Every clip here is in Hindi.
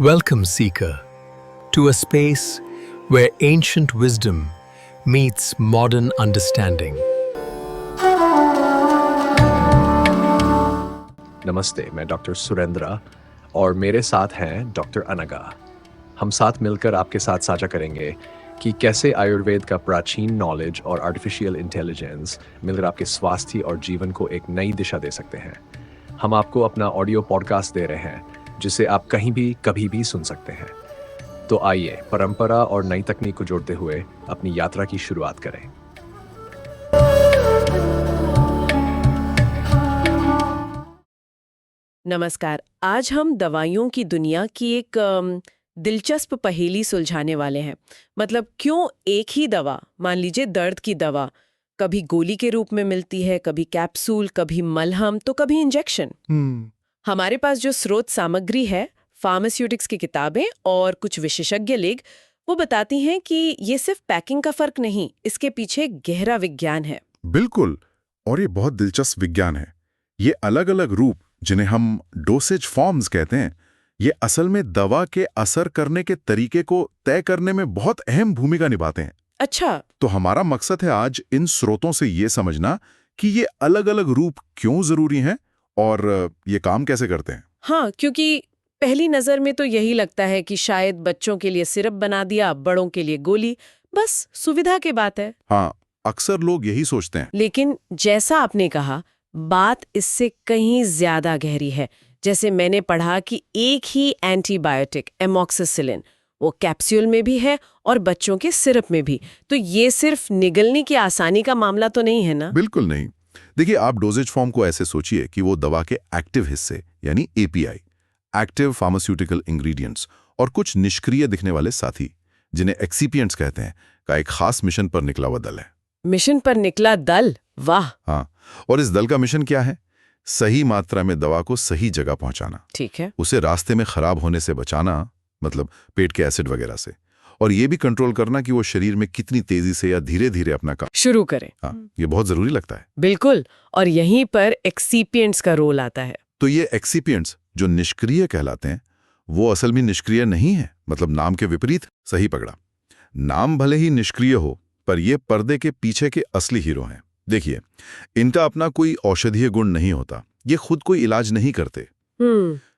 Welcome, Seeker, to a space where ancient wisdom meets modern understanding. नमस्ते, मैं डॉक्टर सुरेंद्र और मेरे साथ हैं डॉक्टर अनगा। हम साथ मिलकर आपके साथ साझा करेंगे कि कैसे आयुर्वेद का प्राचीन नॉलेज और आर्टिफिशियल इंटेलिजेंस मिलकर आपके स्वास्थ्य और जीवन को एक नई दिशा दे सकते हैं। हम आपको अपना ऑडियो पॉडकास्ट दे रहे हैं जिसे आप कहीं भी कभी भी सुन सकते हैं। तो आइए परंपरा और नई तकनीक को जोड़ते हुए अपनी यात्रा की शुरुआत करें। नमस्कार। आज हम दवाइयों की दुनिया की एक दिलचस्प पहेली सुलझाने वाले हैं। मतलब क्यों एक ही दवा, मान लीजिए दर्द की दवा, कभी गोली के रूप में मिलती है, कभी कैप्सूल, कभी मलहम, तो कभी इंजेक्शन। हमारे पास जो स्रोत सामग्री है, फार्मास्यूटिक्स की किताबें और कुछ विशेषज्ञ लेख, वो बताती हैं कि ये सिर्फ पैकिंग का फर्क नहीं, इसके पीछे गहरा विज्ञान है। बिल्कुल, और ये बहुत दिलचस्प विज्ञान है। ये अलग-अलग रूप, जिन्हें हम डोसेज फॉर्म्स कहते हैं, ये असल में दवा के असर करने के तरीके को तय करने में बहुत अहम भूमिका निभाते हैं। अच्छा। तो हमारा मकसद है आज इन स्रोतों से ये समझना कि ये अलग-अलग रूप क्यों जरूरी हैं और ये काम कैसे करते हैं। हाँ, क्योंकि पहली नजर में तो यही लगता है कि शायद बच्चों के लिए सिरप बना दिया, बड़ों के लिए गोली, बस सुविधा की बात है। हाँ, अक्सर लोग यही सोचते हैं। लेकिन जैसा आपने कहा, बात इससे कहीं ज्यादा गहरी है। जैसे मैंने पढ़ा कि एक ही एंटीबायोटिक एमॉक्सिसिलिन वो कैप्सूल में भी है और बच्चों के सिरप में भी। तो ये सिर्फ निगलने की आसानी का मामला तो नहीं है ना? बिल्कुल नहीं। देखिए, आप डोजेज फॉर्म को ऐसे सोचिए कि वो दवा के एक्टिव हिस्से यानी एपीआई, एक्टिव फार्मास्यूटिकल इंग्रेडिएंट्स, और कुछ निष्क्रिय दिखने वाले साथी, जिन्हें एक्सिपिएंट्स कहते हैं, का एक खास मिशन पर निकला हुआ दल है। मिशन पर निकला दल? वाह। हाँ, और इस दल का मिशन क्या है? सही मात्रा में दवा को सही जगह पहुंचाना। ठीक है। उसे रास्ते में खराब होने से बचाना, मतलब पेट के एसिड वगैरह से, और ये भी कंट्रोल करना कि वो शरीर में कितनी तेजी से या धीरे धीरे अपना काम शुरू करें। हाँ, ये बहुत जरूरी लगता है। बिल्कुल। और यहीं पर एक्सिपिएंट्स का रोल आता है। तो ये एक्सिपिएंट्स जो निष्क्रिय कहलाते हैं, वो असल में निष्क्रिय नहीं है, मतलब नाम के विपरीत। सही पकड़ा। नाम भले ही निष्क्रिय हो, पर ये पर्दे के पीछे के असली हीरो हैं। देखिए, इनका अपना कोई औषधीय गुण नहीं होता, ये खुद कोई इलाज नहीं करते,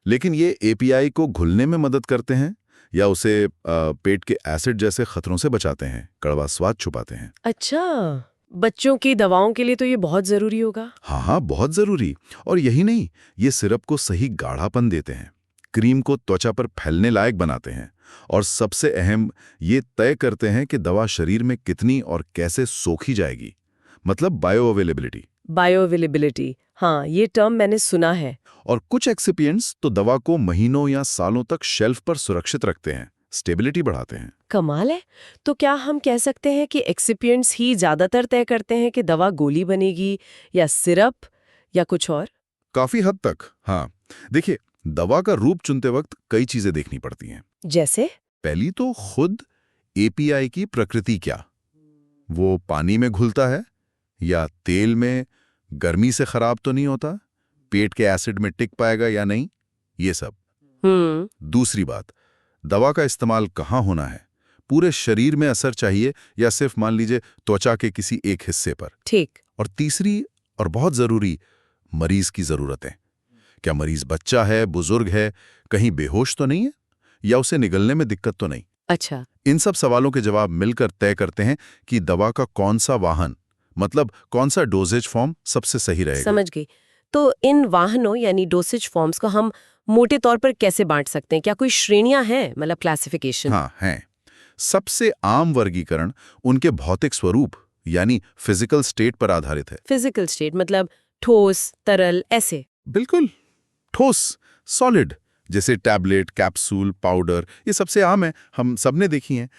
लेकिन ये एपीआई को घुलने में मदद करते हैं या उसे पेट के एसिड जैसे खतरों से बचाते हैं, कड़वा स्वाद छुपाते हैं। अच्छा, बच्चों की दवाओं के लिए तो ये बहुत जरूरी होगा। हाँ, बहुत जरूरी। और यही नहीं, ये सिरप को सही गाढ़ापन देते हैं, क्रीम को त्वचा पर फैलने लायक बनाते हैं, और सबसे अहम, ये तय करते हैं कि दवा शरीर में कितनी और कैसे सोखी जाएगी, मतलब बायो अवेलेबिलिटी। बायो अवेलेबिलिटी, हाँ, ये टर्म मैंने सुना है। और कुछ एक्सिपिएंट्स तो दवा को महीनों या सालों तक शेल्फ पर सुरक्षित रखते हैं, स्टेबिलिटी बढ़ाते हैं। कमाल है। तो क्या हम कह सकते हैं कि एक्सिपिएंट्स ही ज्यादातर तय करते हैं कि दवा गोली बनेगी या सिरप या कुछ और? काफी हद तक, हाँ। देखिए, दवा का रूप चुनते वक्त कई चीजें देखनी पड़ती हैं। जैसे? पहली तो खुद एपीआई की प्रकृति क्या, वो पानी में घुलता है या तेल में, गर्मी से खराब तो नहीं होता, पेट के एसिड में टिक पाएगा या नहीं, ये सब। दूसरी बात, दवा का इस्तेमाल कहाँ होना है, पूरे शरीर में असर चाहिए या सिर्फ मान लीजिए त्वचा के किसी एक हिस्से पर। ठीक। और तीसरी और बहुत जरूरी, मरीज की जरूरतें। क्या मरीज बच्चा है, बुजुर्ग है, कहीं बेहोश तो नहीं है, या उसे निगलने में दिक्कत तो नहीं? अच्छा। इन सब सवालों के जवाब मिलकर तय करते हैं कि दवा का कौन सा वाहन, मतलब कौन सा डोजेज फॉर्म सबसे सही रहेगा। समझ गई। तो इन वाहनों यानी डोसेज फॉर्म्स को हम मोटे तौर पर कैसे बांट सकते हैं? क्या कोई श्रेणियां हैं, मतलब क्लासिफिकेशन? हाँ, हैं। सबसे आम वर्गीकरण उनके भौतिक स्वरूप यानी फिजिकल स्टेट पर आधारित है। फिजिकल स्टेट मतलब ठोस, तरल, ऐसे? बिल्कुल। ठोस, सॉलिड, जैसे टैबलेट, कैप्सूल, पाउडर, ये सबसे आम है, हम सबने देखी हैं।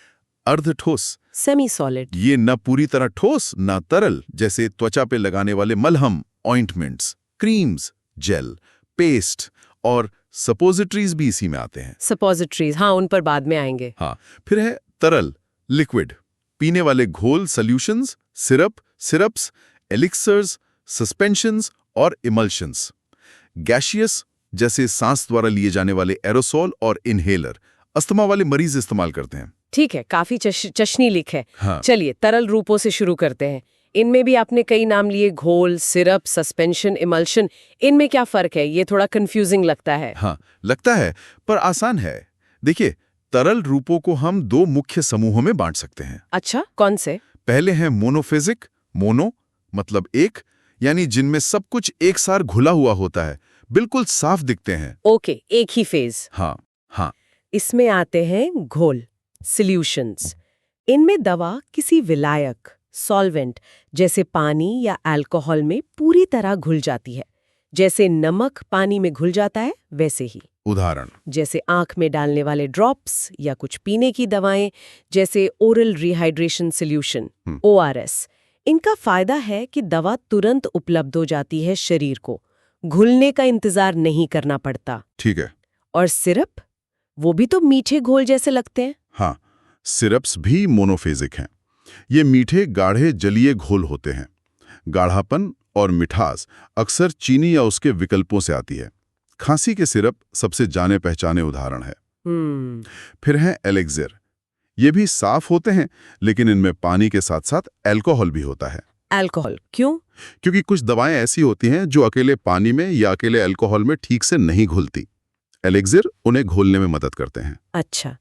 अर्ध ठोस, सेमी सॉलिड, ये न पूरी तरह ठोस न तरल, जैसे त्वचा पे लगाने वाले मलहम, ऑइंटमेंट्स, क्रीम्स, जेल, पेस्ट, और सपोजिटरीज भी इसी में आते हैं। सपोजिटरीज, हाँ, उन पर बाद में आएंगे। हाँ, फिर है तरल, लिक्विड, पीने वाले घोल, सॉल्यूशंस, सिरप्स, एलिक्सर्स, सस्पेंशंस और इमल्शंस। गैशियस, जैसे सांस द्वारा लिए जाने वाले एरोसोल और इनहेलर अस्थमा वाले मरीज इस्तेमाल करते हैं। ठीक है, काफी चशनी लिख है। हाँ। चलिए तरल रूपों से शुरू करते हैं। इनमें भी आपने कई नाम लिए, घोल, सिरप, सस्पेंशन, इमल्शन। इनमें क्या फर्क है? ये थोड़ा कंफ्यूजिंग लगता है। हाँ, लगता है, पर आसान है। देखिए, तरल रूपों को हम दो मुख्य समूहों में बांट सकते हैं। अच्छा, कौन से? पहले हैं मोनोफेजिक, मोनो मतलब एक, यानी जिनमें सब कुछ एक साथ घुला हुआ होता है, बिल्कुल साफ दिखते हैं। ओके, एक ही फेज। हाँ हाँ। इसमें आते हैं घोल, सॉल्यूशंस। इनमें दवा किसी विलायक, सॉल्वेंट जैसे पानी या अल्कोहल में पूरी तरह घुल जाती है। जैसे नमक पानी में घुल जाता है, वैसे ही। उदाहरण जैसे आंख में डालने वाले ड्रॉप्स या कुछ पीने की दवाएं, जैसे ओरल रिहाइड्रेशन सॉल्यूशन, ORS। इनका फायदा है कि दवा तुरंत उपलब्ध हो जाती है शरीर को, घुलने का इंतजार नहीं करना पड़ता। ठीक है। और सिरप, वो भी तो मीठे घोल जैसे लगते हैं। हाँ, सिरप्स भी मोनोफेजिक हैं। ये मीठे गाढ़े जलीय घोल होते हैं। गाढ़ापन और मिठास अक्सर चीनी या उसके विकल्पों से आती है। खांसी के सिरप सबसे जाने पहचाने उदाहरण है। फिर हैं एलेक्सिर। ये भी साफ होते हैं, लेकिन इनमें पानी के साथ साथ अल्कोहल भी होता है। अल्कोहल क्यों? क्योंकि कुछ दवाएं ऐसी होती हैं जो अकेले पानी में या अकेले अल्कोहल में ठीक से नहीं घुलती। एलेक्सिर उन्हें घोलने में मदद करते हैं। अच्छा,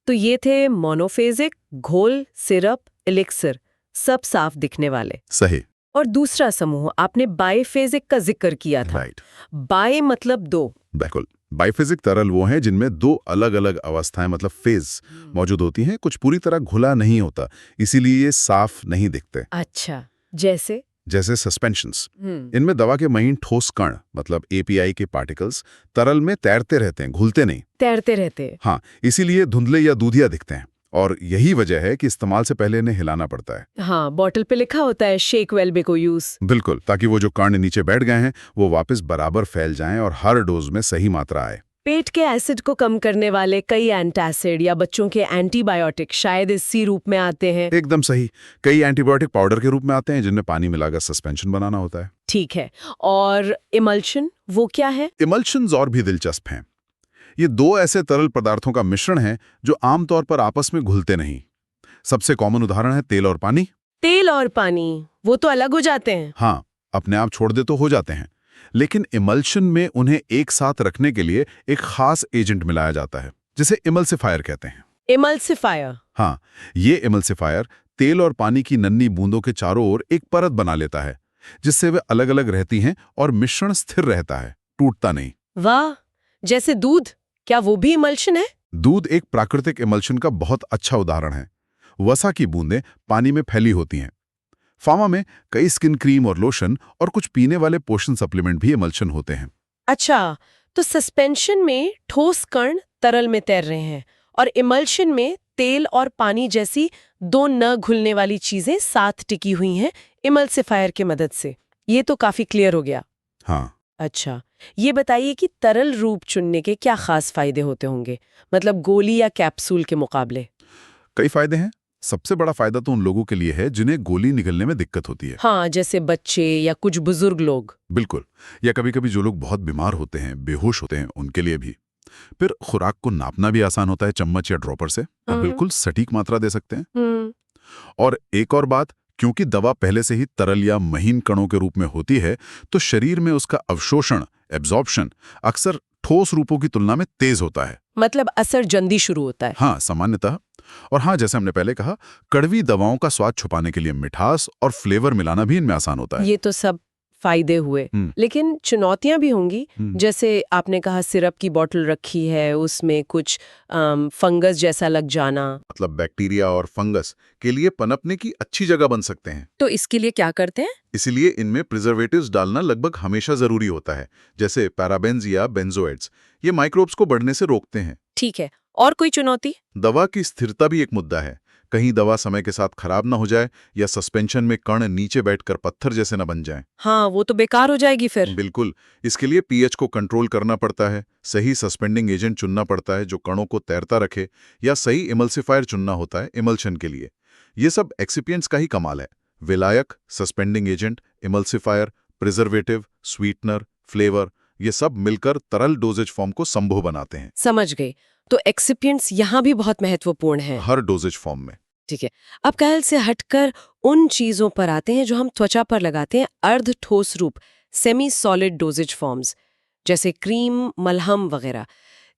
तो ये थे मोनोफेजिक, घोल, सिरप, एलिक्सिर, सब साफ दिखने वाले। सही। और दूसरा समूह आपने बाइफेजिक का जिक्र किया था। राइट। बाय मतलब दो। बिल्कुल। बाइफेजिक तरल वो हैं जिनमें दो अलग अलग अवस्थाएं मतलब फेज मौजूद होती हैं। कुछ पूरी तरह घुला नहीं होता, इसीलिए ये साफ नहीं दिखते। अच्छा, जैसे सस्पेंशंस। इनमें दवा के महीन ठोस कण मतलब API के पार्टिकल्स तरल में तैरते रहते हैं, घुलते नहीं। तैरते रहते। हाँ, इसीलिए धुंधले या दूधिया दिखते हैं, और यही वजह है कि इस्तेमाल से पहले इन्हें हिलाना पड़ता है। हाँ, बॉटल पे लिखा होता है शेक वेल बिफोर यूज। बिल्कुल, ताकि वो जो कण नीचे बैठ गए हैं वो वापस बराबर फैल जाएं और हर डोज में सही मात्रा आए। पेट के एसिड को कम करने वाले कई एंटासिड या बच्चों के एंटीबायोटिक शायद इसी रूप में आते हैं। एकदम सही। कई एंटीबायोटिक पाउडर के रूप में आते हैं जिनमें पानी मिलाकर सस्पेंशन बनाना होता है। ठीक है, और इमल्शन वो क्या है? इमल्शंस और भी दिलचस्प हैं। ये दो ऐसे तरल पदार्थों का मिश्रण है जो आमतौर पर आपस में घुलते नहीं। सबसे कॉमन उदाहरण है तेल और पानी। तेल और पानी वो तो अलग हो जाते हैं। हाँ, अपने आप छोड़ दे तो हो जाते हैं, लेकिन इमल्शन में उन्हें एक साथ रखने के लिए एक खास एजेंट मिलाया जाता है जिसे इमल्सिफायर कहते हैं। इमल्सिफायर। हाँ, ये इमल्सिफायर तेल और पानी की नन्ही बूंदों के चारों ओर एक परत बना लेता है, जिससे वे अलग अलग रहती हैं और मिश्रण स्थिर रहता है, टूटता नहीं। वाह, जैसे दूध, क्या वो भी इमल्शन है? दूध एक प्राकृतिक इमल्शन का बहुत अच्छा उदाहरण है। वसा की बूंदें पानी में फैली होती हैं। फार्मा में कई स्किन क्रीम और लोशन और कुछ पीने वाले पोषण सप्लीमेंट भी इमल्शन होते हैं। अच्छा, तो सस्पेंशन में ठोस कण तरल में तैर रहे हैं और इमल्शन में तेल और पानी जैसी दो न घुलने वाली चीजें साथ टिकी हुई हैं इमल्सिफायर की मदद से। ये तो काफी क्लियर हो गया। हाँ। अच्छा, ये बताइए कि तरल रूप चुनने के क्या खास फायदे होते होंगे, मतलब गोली या कैप्सूल के मुकाबले? कई फायदे हैं। सबसे बड़ा फायदा तो उन लोगों के लिए है जिन्हें गोली निगलने में दिक्कत होती है। हाँ, जैसे बच्चे या कुछ बुजुर्ग लोग। बिल्कुल, या कभी-कभी जो लोग बहुत बीमार होते हैं, बेहोश होते हैं, उनके लिए भी। फिर खुराक को नापना भी आसान होता है, चम्मच या ड्रॉपर से आप बिल्कुल सटीक मात्रा दे सकते हैं। और एक और बात, क्योंकि दवा पहले से ही तरल या महीन कणों के रूप में होती है, तो शरीर में उसका अवशोषण, एब्जॉर्प्शन अक्सर ठोस रूपों की तुलना में तेज होता है। मतलब असर जल्दी शुरू होता है। हाँ, सामान्यतः। और हाँ, जैसे हमने पहले कहा, कड़वी दवाओं का स्वाद छुपाने के लिए मिठास और फ्लेवर मिलाना भी इनमें आसान होता है। ये तो सब फायदे हुए, लेकिन चुनौतियां भी होंगी। जैसे आपने कहा सिरप की बोतल रखी है, उसमें कुछ फंगस जैसा लग जाना। मतलब बैक्टीरिया और फंगस के लिए पनपने की अच्छी जगह बन सकते हैं। तो इसके लिए क्या करते हैं? इसीलिए इनमें प्रिजर्वेटिव्स डालना लगभग हमेशा जरूरी होता है, जैसे पैराबेन्स या बेंजोएड्स। ये माइक्रोब्स को बढ़ने से रोकते हैं। ठीक है, और कोई चुनौती? दवा की स्थिरता भी एक मुद्दा है। कहीं दवा समय के साथ खराब ना हो जाए या सस्पेंशन में कण नीचे बैठकर पत्थर जैसे न बन जाएं। हाँ, वो तो बेकार हो जाएगी फिर। बिल्कुल, इसके लिए पीएच को कंट्रोल करना पड़ता है, सही सस्पेंडिंग एजेंट चुनना पड़ता है जो कणों को तैरता रखे, या सही इमल्सिफायर चुनना होता है इमल्शन के लिए। ये सब एक्सिपिएंट्स का ही कमाल है। विलायक, suspending agent, emulsifier, preservative, sweetener, flavour, ये सब मिलकर तरल डोजेज फॉर्म को संभव बनाते हैं। समझ गई। तो एक्सिपिएंट्स यहाँ भी बहुत महत्वपूर्ण हैं। हर डोजेज फॉर्म में। ठीक है, अब कहल से हटकर उन चीजों पर आते हैं जो हम त्वचा पर लगाते हैं, अर्ध ठोस रूप, सेमी सॉलिड डोजेज फॉर्म्स, जैसे क्रीम, मलहम वगैरह।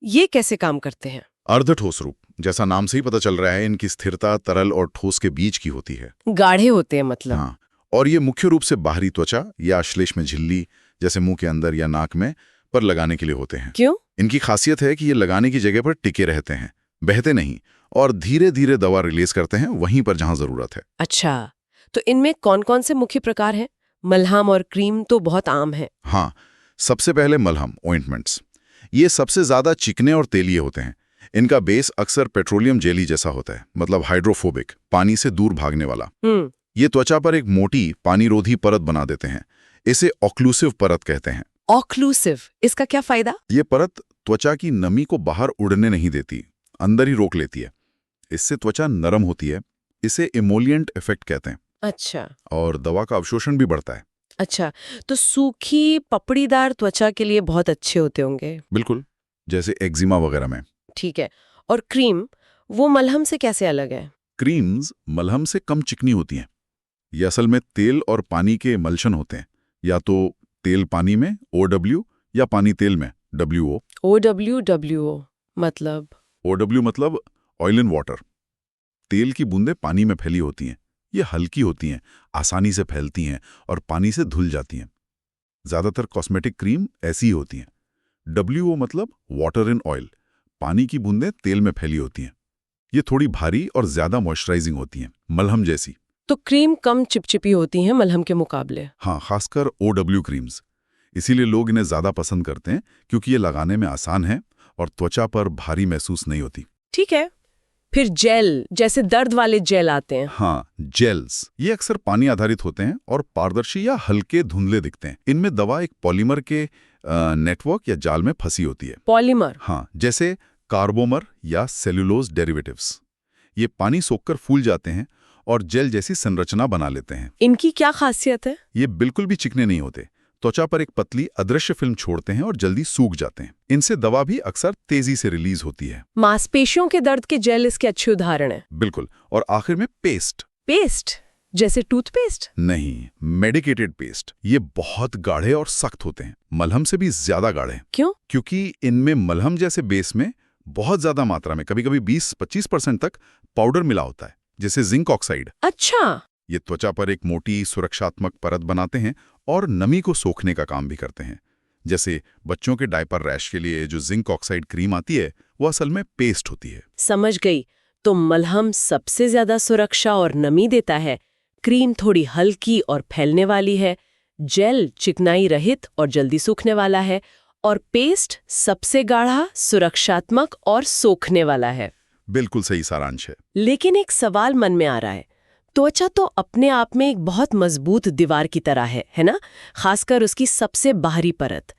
ये कैसे काम करते हैं? अर्ध ठोस रूप, जैसा नाम से ही पता चल रहा है, इनकी स्थिरता तरल और ठोस के बीच की होती है। गाढ़े होते हैं मतलब? हाँ, और ये मुख्य रूप से बाहरी त्वचा या श्लेष्म झिल्ली, जैसे मुंह के अंदर या नाक में, पर लगाने के लिए होते हैं। क्यों? इनकी खासियत है कि ये लगाने की जगह पर टिके रहते हैं, बहते नहीं, और धीरे धीरे दवा रिलीज करते हैं वहीं पर जहां जरूरत है। अच्छा, तो इनमें कौन कौन से मुख्य प्रकार हैं? मलहम और क्रीम तो बहुत आम है। हाँ, सबसे पहले मलहम, ऑइंटमेंट्स। ये सबसे ज्यादा चिकने और तेलीय होते हैं। इनका बेस अक्सर पेट्रोलियम जेली जैसा होता है, मतलब हाइड्रोफोबिक, पानी से दूर भागने वाला। ये त्वचा पर एक मोटी पानीरोधी परत बना देते हैं। इसे ऑक्लूसिव परत कहते हैं। ऑक्लूसिव, इसका क्या फायदा? ये परत त्वचा की नमी को बाहर उड़ने नहीं देती, अंदर ही रोक लेती है। इससे त्वचा नरम होती है। इसे इमोलिएंट इफेक्ट कहते हैं। अच्छा और दवा का अवशोषण भी बढ़ता है। अच्छा, तो सूखी पपड़ीदार त्वचा के लिए बहुत अच्छे होते होंगे। बिल्कुल, जैसे एक्जिमा वगैरह में। ठीक है, और क्रीम, वो मलहम से कैसे अलग है? क्रीम्स मलहम से कम चिकनी होती हैं। ये असल में तेल और पानी के एमल्शन होते हैं, या तो तेल पानी में OW या पानी तेल में WO। OWWO मतलब? OW मतलब ऑयल इन वाटर। तेल की बूंदें पानी में फैली होती हैं। ये हल्की होती हैं, आसानी से फैलती हैं और पानी से धुल जाती हैं। ज्यादातर कॉस्मेटिक क्रीम ऐसी ही होती हैं। WO मतलब वाटर इन ऑयल, पानी की बूंदें तेल में फैली होती हैं। ये थोड़ी भारी और ज्यादा मॉइस्चराइजिंग होती हैं, मलहम जैसी। तो क्रीम कम चिपचिपी होती हैं मलहम के मुकाबले? हाँ, खासकर OW क्रीम्स। इसीलिए लोग इन्हें ज्यादा पसंद करते हैं, क्योंकि ये लगाने में आसान है और त्वचा पर भारी महसूस नहीं होती। ठीक है, फिर जेल, जैसे दर्द वाले जेल आते हैं। हाँ, जेल्स। ये अक्सर पानी आधारित होते हैं और पारदर्शी या हल्के धुंधले दिखते हैं। इनमें दवा एक पॉलीमर के नेटवर्क या जाल में फंसी होती है। पॉलीमर? हाँ, जैसे कार्बोमर या सेल्यूलोज डेरिवेटिव्स। ये पानी सोखकर फूल जाते हैं और जेल जैसी संरचना बना लेते हैं। इनकी क्या खासियत है? ये बिल्कुल भी चिकने नहीं होते, त्वचा पर एक पतली अदृश्य फिल्म छोड़ते हैं और जल्दी सूख जाते हैं। इनसे दवा भी अक्सर तेजी से रिलीज होती है। मांसपेशियों के दर्द के जेल इसके अच्छे उदाहरण हैं। बिल्कुल, और आखिर में पेस्ट। पेस्ट जैसे टूथपेस्ट? नहीं, मेडिकेटेड पेस्ट। ये बहुत गाढ़े और सख्त होते हैं, मलहम से भी ज्यादा गाढ़े। क्यों? क्योंकि इनमें मलहम जैसे बेस में बहुत ज्यादा मात्रा में, कभी कभी 20-25% तक पाउडर मिला होता है, जैसे जिंक ऑक्साइड। अच्छा। ये त्वचा पर एक मोटी सुरक्षात्मक परत बनाते हैं और नमी को सोखने का काम भी करते हैं। जैसे बच्चों के डायपर रैश के लिए जो जिंक ऑक्साइड क्रीम आती है, वो असल में पेस्ट होती है। समझ गई। तो मलहम सबसे ज्यादा सुरक्षा और नमी देता है, क्रीम थोड़ी हल्की और फैलने वाली है, जेल चिकनाई रहित और जल्दी सूखने वाला है, और पेस्ट सबसे गाढ़ा, सुरक्षात्मक और सोखने वाला है। बिल्कुल सही सारांश है। लेकिन एक सवाल मन में आ रहा है, त्वचा तो अपने आप में एक बहुत मजबूत दीवार की तरह है ना? खासकर उसकी सबसे बाहरी परत।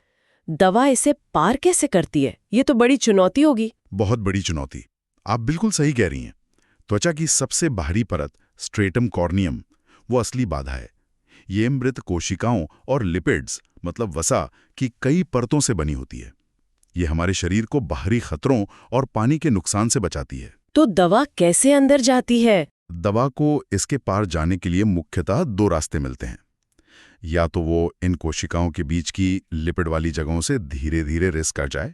दवा इसे पार कैसे करती है? ये तो बड़ी चुनौती होगी। बहुत बड़ी चुनौती। आप बिल्कुल सही कह रही हैं। त्वचा की सबसे बाहरी परत, स्ट्रेटम कॉर्नियम, वो असली बाधा है। ये मृत कोशिकाओं और लिपिड्स, मतलब वसा, की कई परतों से बनी होती है। ये हमारे शरीर को बाहरी खतरों और पानी के नुकसान से बचाती है। तो दवा कैसे अंदर जाती है? दवा को इसके पार जाने के लिए मुख्यतः 2 रास्ते मिलते हैं। या तो वो इन कोशिकाओं के बीच की लिपिड वाली जगहों से धीरे धीरे रिस कर जाए,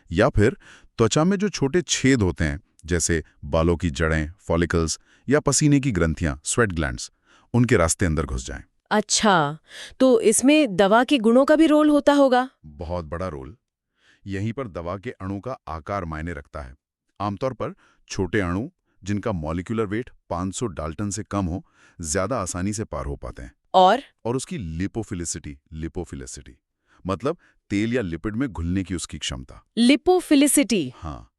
या फिर त्वचा में जो छोटे छेद होते हैं, जैसे बालों की जड़ें, फॉलिकल्स या पसीने की ग्रंथियां, स्वेट ग्लैंड्स, उनके रास्ते अंदर घुस जाएं। अच्छा, तो इसमें दवा के गुणों का भी रोल होता होगा? बहुत बड़ा रोल। यहीं पर दवा के अणु का आकार मायने रखता है। आमतौर पर छोटे अणु, जिनका मॉलिक्यूलर वेट 500 डाल्टन से कम हो, ज्यादा आसानी से पार हो पाते हैं। और उसकी लिपोफिलिसिटी मतलब तेल या लिपिड में घुलने की उसकी क्षमता। लिपोफिलिसिटी? हाँ,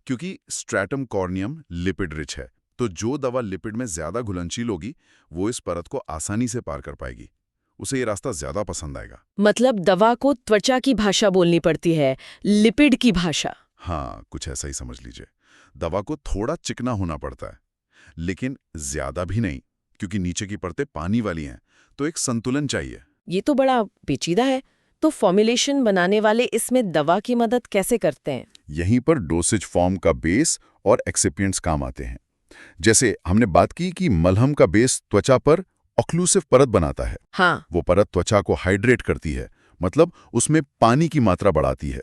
क्योंकि स्ट्रैटम कॉर्नियम लिपिड रिच है, तो जो दवा लिपिड में ज्यादा घुलनशील होगी, वो इस परत को आसानी से पार कर पाएगी। उसे ये रास्ता ज्यादा पसंद आएगा। मतलब दवा को त्वचा की भाषा बोलनी पड़ती है, लिपिड की भाषा। हाँ, कुछ ऐसा ही समझ लीजिए। दवा को थोड़ा चिकना होना पड़ता है, लेकिन ज्यादा भी नहीं, क्योंकि नीचे की परतें पानी वाली हैं, तो एक संतुलन चाहिए। ये तो बड़ा पेचीदा है। तो फॉर्मुलेशन बनाने वाले इसमें दवा की मदद कैसे करते हैं? यहीं पर डोसेज फॉर्म का बेस और एक्सिपिएंट्स काम आते हैं। जैसे हमने बात की कि मलहम का बेस त्वचा पर ऑक्लूसिव परत बनाता है। हाँ, वो परत त्वचा को हाइड्रेट करती है, मतलब उसमें पानी की मात्रा बढ़ाती है,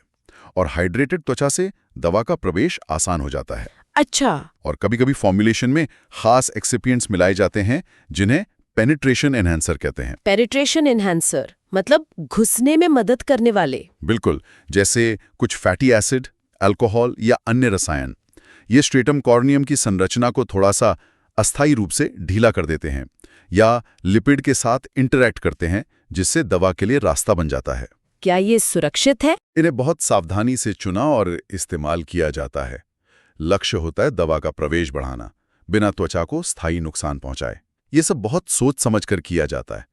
और हाइड्रेटेड त्वचा से दवा का प्रवेश आसान हो जाता है। अच्छा, और कभी-कभी फॉर्मुलेशन में खास एक्सिपिएंट्स मिलाए जाते हैं जिन्हें पेनिट्रेशन एनहांसर कहते हैं। पेनिट्रेशन एनहांसर मतलब घुसने में मदद करने वाले। बिल्कुल, जैसे कुछ फैटी एसिड, अल्कोहल या अन्य रसायन। ये स्ट्रेटम कॉर्नियम की संरचना को थोड़ा सा अस्थायी रूप से ढीला कर देते हैं या लिपिड के साथ इंटरैक्ट करते हैं, जिससे दवा के लिए रास्ता बन जाता है। क्या ये सुरक्षित है? इन्हें बहुत सावधानी से चुना और इस्तेमाल किया जाता है। लक्ष्य होता है दवा का प्रवेश बढ़ाना, बिना त्वचा को स्थायी नुकसान पहुंचाए। ये सब बहुत सोच समझ कर किया जाता है।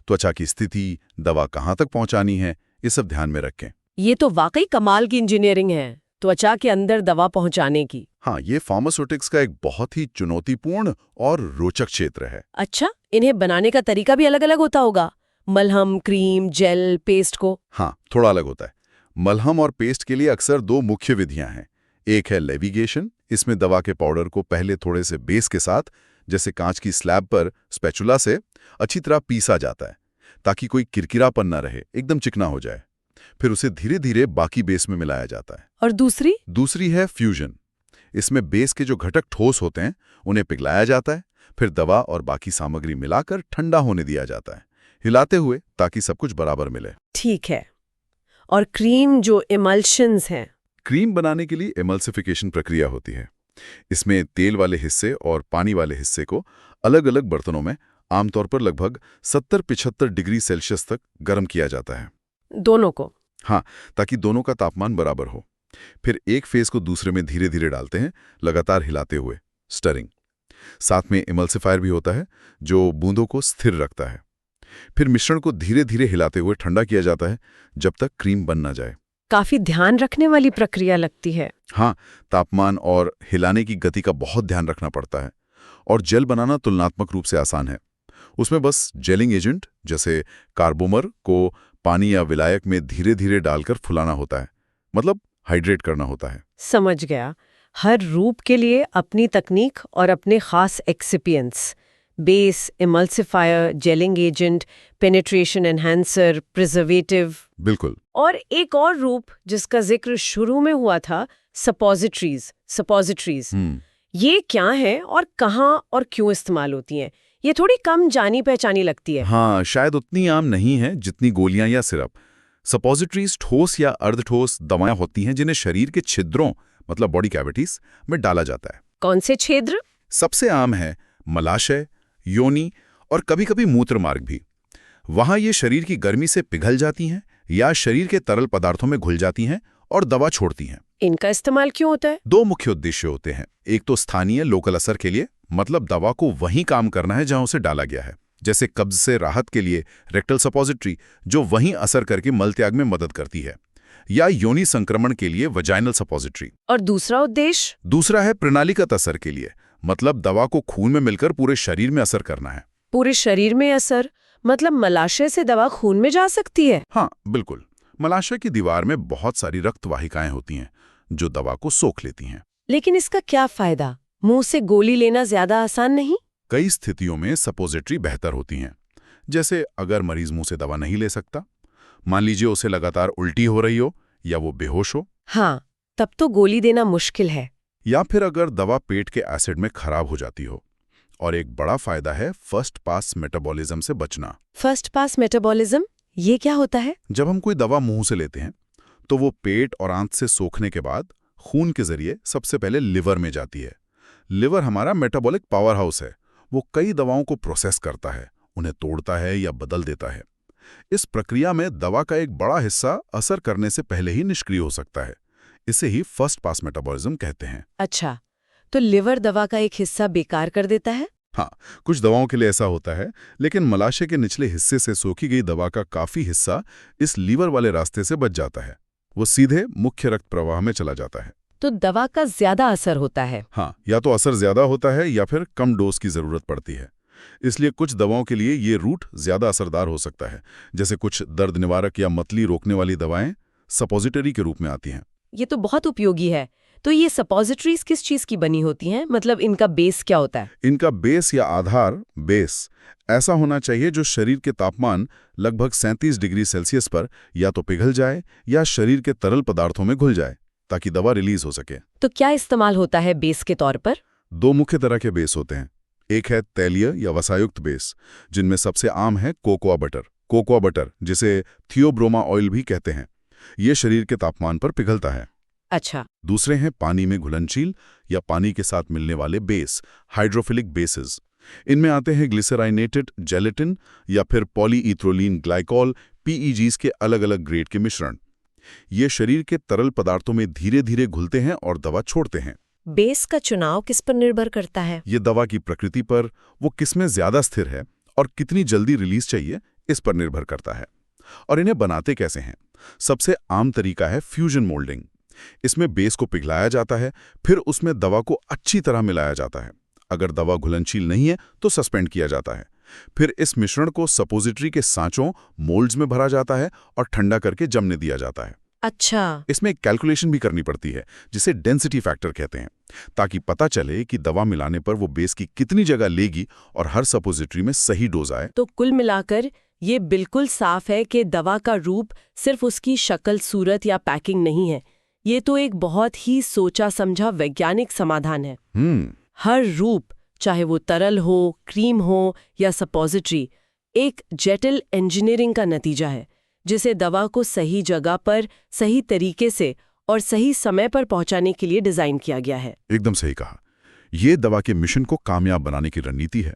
त्वचा की स्थिति, दवा कहाँ तक पहुंचानी है, ये सब ध्यान में रखें। ये तो वाकई कमाल की इंजीनियरिंग है, त्वचा के अंदर दवा पहुंचाने की। हाँ, ये फार्मास्यूटिक्स का एक बहुत ही चुनौतीपूर्ण और रोचक क्षेत्र है। अच्छा, इन्हें बनाने का तरीका भी अलग-अलग होता होगा? मलहम, क्रीम, जेल, पेस्ट को? हाँ, थोड़ा अलग होता है। मलहम और पेस्ट के लिए अक्सर दो मुख्य विधियां हैं। एक है लेविगेशन, इसमें दवा के पाउडर को पहले थोड़े से बेस के साथ, जैसे कांच की स्लैब पर स्पैचुला से अच्छी तरह पीसा जाता है, ताकि कोई किरकिरापन न रहे, एकदम चिकना हो जाए। फिर उसे धीरे धीरे बाकी बेस में मिलाया जाता है। और दूसरी है फ्यूजन। इसमें बेस के जो घटक ठोस होते हैं उन्हें पिघलाया जाता है, फिर दवा और बाकी सामग्री मिलाकर ठंडा होने दिया जाता है, हिलाते हुए, ताकि सब कुछ बराबर मिले। ठीक है। और क्रीम जो इमल्शंस हैं? क्रीम बनाने के लिए एमल्सिफिकेशन प्रक्रिया होती है। इसमें तेल वाले हिस्से और पानी वाले हिस्से को अलग अलग बर्तनों में आमतौर पर लगभग 70-75 डिग्री सेल्सियस तक गर्म किया जाता है। दोनों को? हाँ, ताकि दोनों का तापमान बराबर हो। फिर एक फेस को दूसरे में धीरे धीरे डालते हैं, लगातार हिलाते हुए, स्टरिंग। साथ में इमल्सिफायर भी होता है जो बूंदों को स्थिर रखता है। फिर मिश्रण को धीरे धीरे हिलाते हुए ठंडा किया जाता है जब तक क्रीम बन ना जाए। काफी ध्यान रखने वाली प्रक्रिया लगती है। हाँ, तापमान और हिलाने की गति का बहुत ध्यान रखना पड़ता है। और जेल बनाना तुलनात्मक रूप से आसान है। उसमें बस जेलिंग एजेंट जैसे कार्बोमर को पानी या विलायक में धीरे धीरे डालकर फुलाना होता है, मतलब हाइड्रेट करना होता है। समझ गया। हर रूप के लिए अपनी तकनीक और अपने खास excipients, base, emulsifier, gelling agent, penetration enhancer, preservative. बिल्कुल। और एक और रूप जिसका जिक्र शुरू में हुआ था, सपोजिटरीज। ये क्या है और कहाँ और क्यों इस्तेमाल होती हैं? ये थोड़ी कम जानी पहचानी लगती है। हाँ, शायद उतनी आम नहीं है जितनी गोलियां या सिरप। सपोजिटरीज ठोस या अर्धठोस दवाएं होती हैं जिन्हें शरीर के छिद्रों, मतलब बॉडी कैविटीज में डाला जाता है। कौन से छिद्र? सबसे आम है मलाशय, योनि और कभी-कभी मूत्र मार्ग भी। वहां ये शरीर की गर्मी से पिघल जाती हैं या शरीर के तरल पदार्थों में घुल जाती हैं और दवा छोड़ती हैं। इनका इस्तेमाल क्यों होता है? दो मुख्य उद्देश्य होते हैं। एक तो स्थानीय लोकल असर के लिए, मतलब दवा को वहीं काम करना है जहां उसे डाला गया है, जैसे कब्ज से राहत के लिए रेक्टल सपोजिटरी जो वहीं असर करके मल त्याग में मदद करती है, या योनि संक्रमण के लिए वजाइनल सपोजिटरी। और दूसरा उद्देश्य? दूसरा है प्रणालीगत असर के लिए, मतलब दवा को खून में मिलकर पूरे शरीर में असर करना है। पूरे शरीर में असर मतलब मलाशय से दवा खून में जा सकती है? हाँ, बिल्कुल। मलाशय की दीवार में बहुत सारी रक्त वाहिकाएं होती हैं जो दवा को सोख लेती हैं। लेकिन इसका क्या फायदा? मुंह से गोली लेना ज्यादा आसान नहीं? कई स्थितियों में सपोजिटरी बेहतर होती हैं। जैसे अगर मरीज मुंह से दवा नहीं ले सकता, मान लीजिए उसे लगातार उल्टी हो रही हो या वो बेहोश हो। हाँ, तब तो गोली देना मुश्किल है। या फिर अगर दवा पेट के एसिड में खराब हो जाती हो। और एक बड़ा फायदा है फर्स्ट पास मेटाबॉलिज्म से बचना। फर्स्ट पास मेटाबॉलिज्म, ये क्या होता है? जब हम कोई दवा मुंह से लेते हैं तो वो पेट और आंत से सोखने के बाद खून के जरिए सबसे पहले लिवर में जाती है। लिवर हमारा मेटाबॉलिक पावर हाउस है। वो कई दवाओं को प्रोसेस करता है, उन्हें तोड़ता है या बदल देता है। इस प्रक्रिया में दवा का एक बड़ा हिस्सा असर करने से पहले ही निष्क्रिय हो सकता है। इसे ही फर्स्ट पास मेटाबॉलिज्म कहते हैं। अच्छा, तो लिवर दवा का एक हिस्सा बेकार कर देता है? हाँ, कुछ दवाओं के लिए ऐसा होता है, लेकिन मलाशय के निचले हिस्से से सोखी गई दवा का काफी हिस्सा इस लीवर वाले रास्ते से बच जाता है। वो सीधे मुख्य रक्त प्रवाह में चला जाता है। तो दवा का ज्यादा असर होता है? हाँ, या तो असर ज्यादा होता है या फिर कम डोज की जरूरत पड़ती है। इसलिए कुछ दवाओं के लिए ये रूट ज्यादा असरदार हो सकता है। जैसे कुछ दर्द निवारक या मतली रोकने वाली दवाएं सपोजिटरी के रूप में आती हैं। ये तो बहुत उपयोगी है। तो ये सपोजिटरीज किस चीज की बनी होती हैं? मतलब इनका बेस क्या होता है? इनका बेस या आधार बेस ऐसा होना चाहिए जो शरीर के तापमान लगभग 37 डिग्री सेल्सियस पर या तो पिघल जाए या शरीर के तरल पदार्थों में घुल जाए, ताकि दवा रिलीज हो सके। तो क्या इस्तेमाल होता है बेस के तौर पर? 2 मुख्य तरह के बेस होते हैं। एक है तैलीय या वसायुक्त बेस, जिनमें सबसे आम है कोकोआ बटर। कोकोआ बटर, जिसे थियोब्रोमा ऑयल भी कहते हैं, ये शरीर के तापमान पर पिघलता है। अच्छा। दूसरे हैं पानी में घुलनशील या पानी के साथ मिलने वाले बेस, हाइड्रोफिलिक बेसिस। इनमें आते हैं ग्लिसराइनेटेड जेलेटिन या फिर पॉलीइथ्रोलीन ग्लाइकॉल, पीईजीज के अलग अलग ग्रेड के मिश्रण। ये शरीर के तरल पदार्थों में धीरे धीरे घुलते हैं और दवा छोड़ते हैं। बेस का चुनाव किस पर निर्भर करता है? ये दवा की प्रकृति पर, वो किसमें ज्यादा स्थिर है और कितनी जल्दी रिलीज चाहिए, इस पर निर्भर करता है। और इन्हें बनाते कैसे हैं? सबसे आम तरीका है फ्यूजन मोल्डिंग। इसमें बेस को पिघलाया जाता है, फिर उसमें दवा को अच्छी तरह मिलाया जाता है। अगर दवा घुलनशील नहीं है तो सस्पेंड किया जाता है। फिर इस मिश्रण को सपोजिटरी के सांचों, मोल्ड्स में भरा जाता है और ठंडा करके जमने दिया जाता है। अच्छा। इसमें एक कैलकुलेशन भी करनी पड़ती है, जिसे डेंसिटी फैक्टर कहते हैं, ताकि पता चले कि दवा मिलाने पर वो बेस की कितनी जगह लेगी और हर सपोजिटरी में सही डोज आए। तो कुल मिलाकर ये बिल्कुल साफ है कि दवा का रूप सिर्फ उसकी शक्ल, सूरत या पैकिंग नहीं है। ये तो एक बहुत ही सोचा समझा वैज्ञानिक समाधान है। हर रूप, चाहे वो तरल हो, क्रीम हो या सपोजिटरी, एक जटिल इंजीनियरिंग का नतीजा है, जिसे दवा को सही जगह पर, सही तरीके से और सही समय पर पहुंचाने के लिए डिजाइन किया गया है। एकदम सही कहा। ये दवा के मिशन को कामयाब बनाने की रणनीति है।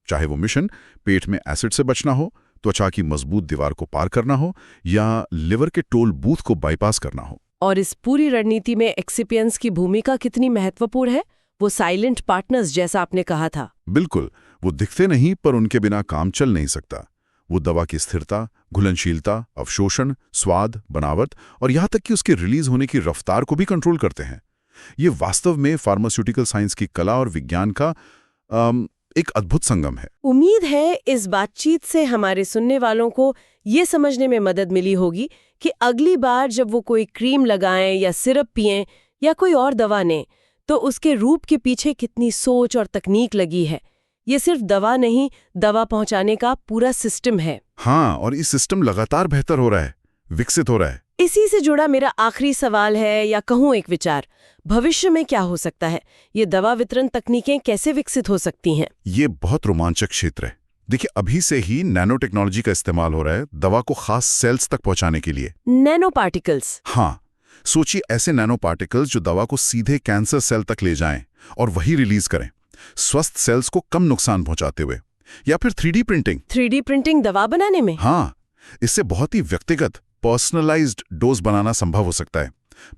चाहे वो मिशन पेट में एसिड से बचना हो, त्वचा की मजबूत दीवार को पार करना हो या लिवर के टोल बूथ को बाईपास करना हो। और इस पूरी रणनीति में एक्सिपिएंट्स की भूमिका कितनी महत्वपूर्ण है? वो साइलेंट पार्टनर्स, जैसा आपने कहा था। बिल्कुल, वो दिखते नहीं, पर उनके बिना काम चल नहीं सकता। वो दवा की स्थिरता, घुलनशीलता, अवशोषण, स्वाद, बनावट और यहाँ तक कि उसके रिलीज होने की रफ्तार को भी कंट्रोल करते हैं। ये वास्तव में फार्मास्यूटिकल साइंस की कला और विज्ञान का एक अद्भुत संगम है। उम्मीद है इस बातचीत से हमारे सुनने वालों को ये समझने में मदद मिली होगी कि अगली बार जब वो कोई क्रीम लगाएं या सिरप पिएं या कोई और दवा लें, तो उसके रूप के पीछे कितनी सोच और तकनीक लगी है। ये सिर्फ दवा नहीं, दवा पहुंचाने का पूरा सिस्टम है। हाँ, और ये सिस्टम लगातार बेहतर हो रहा है, विकसित हो रहा है। इसी से जुड़ा मेरा आखिरी सवाल है, या कहूँ एक विचार, भविष्य में क्या हो सकता है? ये दवा वितरण तकनीकें कैसे विकसित हो सकती हैं? ये बहुत रोमांचक क्षेत्र है। देखिए, अभी से ही नैनो टेक्नोलॉजी का इस्तेमाल हो रहा है दवा को खास सेल्स तक पहुंचाने के लिए। Nano particles? हाँ, सोचिए ऐसे नैनो पार्टिकल्स जो दवा को सीधे कैंसर सेल तक ले जाएं और वही रिलीज करें, स्वस्थ सेल्स को कम नुकसान पहुंचाते हुए। या फिर 3D प्रिंटिंग। 3D प्रिंटिंग दवा बनाने में? हाँ, इससे बहुत ही व्यक्तिगत, पर्सनलाइज्ड डोज बनाना संभव हो सकता है।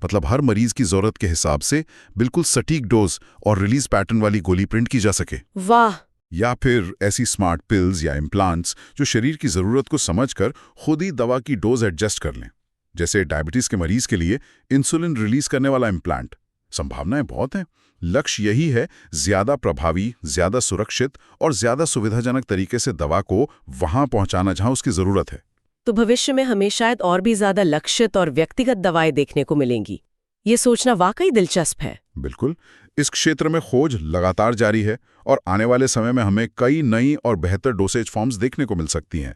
मतलब हर मरीज की जरूरत के हिसाब से बिल्कुल सटीक डोज और रिलीज पैटर्न वाली गोली प्रिंट की जा सके। वाह। या फिर ऐसी स्मार्ट पिल्स या इम्प्लांट्स जो शरीर की जरूरत को समझकर खुद ही दवा की डोज एडजस्ट कर लें। जैसे डायबिटीज के मरीज के लिए इंसुलिन रिलीज करने वाला इम्प्लांट। संभावनाएं बहुत हैं। लक्ष्य यही है, ज्यादा प्रभावी, ज्यादा सुरक्षित और ज्यादा सुविधाजनक तरीके से दवा को वहां पहुंचाना जहां उसकी जरूरत है। तो भविष्य में हमें शायद और भी ज्यादा लक्षित और व्यक्तिगत दवाएं देखने को मिलेंगी। ये सोचना वाकई दिलचस्प है। बिल्कुल, इस क्षेत्र में खोज लगातार जारी है और आने वाले समय में हमें कई नई और बेहतर डोसेज फॉर्म्स देखने को मिल सकती हैं।